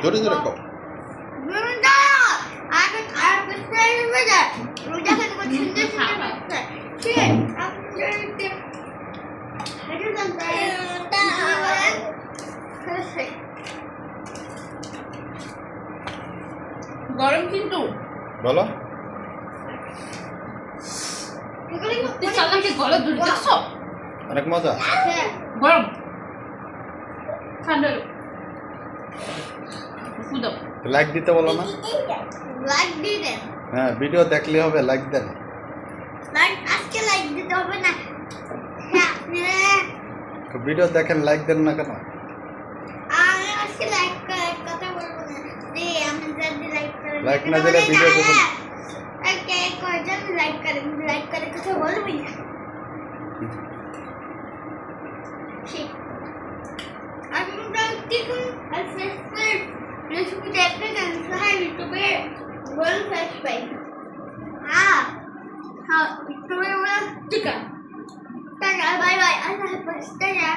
জোরে জোরে কও। গরম কিন্তু বলো চালাকে গলা দূরে দেখছো অনেক মজা। গরম ঠান্ডা ফুদাও লাইক দিতে বলো না। লাইক দিয়ে দেন। হ্যাঁ ভিডিও দেখলে হবে, লাইক দেন। লাইক আজকে লাইক দিতে হবে না। ভিডিও দেখেন, লাইক দেন না কেন? আমি আজকে লাইক কথা বলবো না। আমি যদি লাইক করে লাইক না দিলে ভিডিও দেখুন। ওকে কয়জন লাইক করে কথা বলবি না। ঠিক। আমি দেখুন আর সাবস্ক্রাইব রেসিপি দেখবেন আর সবাই ইউটিউবে বল সাবস্ক্রাইব। হ্যাঁ ইউটিউবে বল ঠিক আছে। টাটা বাই বাই আল্লাহ হাফেজ টাটা।